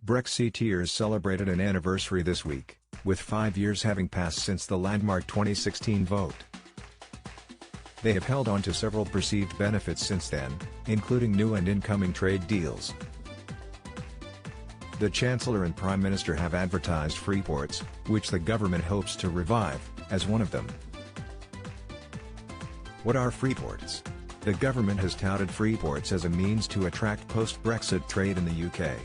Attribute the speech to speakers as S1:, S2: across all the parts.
S1: Brexiteers celebrated an anniversary this week, with 5 years having passed since the landmark 2016 vote. They have held on to several perceived benefits since then, including new and incoming trade deals. The Chancellor and Prime Minister have advertised freeports, which the government hopes to revive, as one of them. What are freeports? The government has touted freeports as a means to attract post-Brexit trade in the UK.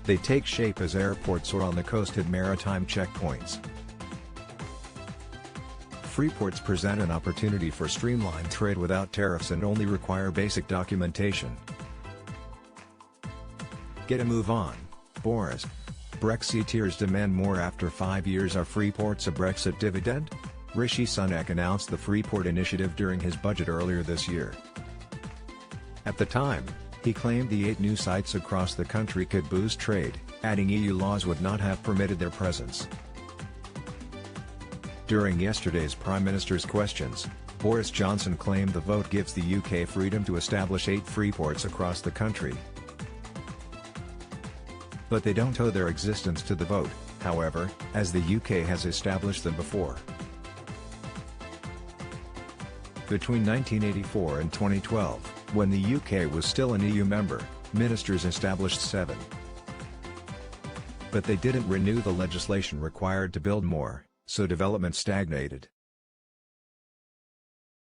S1: They take shape as airports or on the coast at maritime checkpoints. Freeports present an opportunity for streamlined trade without tariffs and only require basic documentation. Get a move on, Boris. Brexiteers demand more after 5 years. Are freeports a Brexit dividend? Rishi Sunak announced the Freeport initiative during his budget earlier this year. At the time, he claimed the 8 new sites across the country could boost trade, adding EU laws would not have permitted their presence. During yesterday's Prime Minister's questions, Boris Johnson claimed the vote gives the UK freedom to establish 8 freeports across the country. But they don't owe their existence to the vote, however, as the UK has established them before. Between 1984 and 2012, when the UK was still an EU member, ministers established 7. But they didn't renew the legislation required to build more, so development stagnated.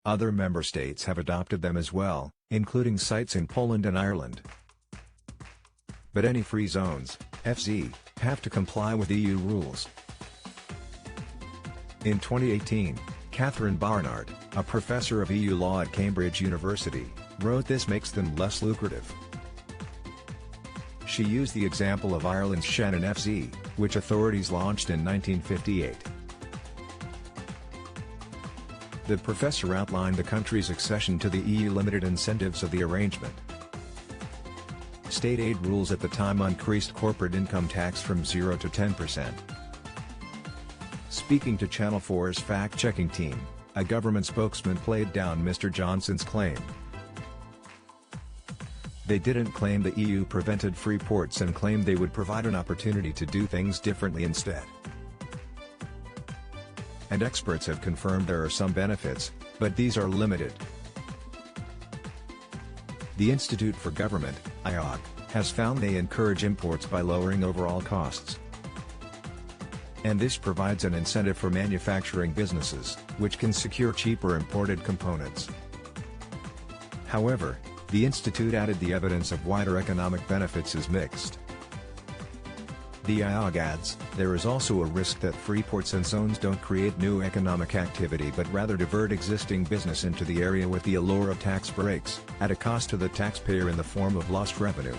S1: Other member states have adopted them as well, including sites in Poland and Ireland. But any free zones, FZ, have to comply with EU rules. In 2018, Catherine Barnard, a professor of EU law at Cambridge University, wrote this makes them less lucrative. She used the example of Ireland's Shannon FZ, which authorities launched in 1958. The professor outlined the country's accession to the EU limited incentives of the arrangement. State aid rules at the time increased corporate income tax from 0 to 10%. Speaking to Channel 4's fact-checking team, a government spokesman played down Mr. Johnson's claim. They didn't claim the EU prevented free ports and claimed they would provide an opportunity to do things differently instead. And experts have confirmed there are some benefits, but these are limited. The Institute for Government, IOG, has found they encourage imports by lowering overall costs. And this provides an incentive for manufacturing businesses, which can secure cheaper imported components. However, the institute added the evidence of wider economic benefits is mixed. The IOG adds, there is also a risk that free ports and zones don't create new economic activity but rather divert existing business into the area with the allure of tax breaks, at a cost to the taxpayer in the form of lost revenue.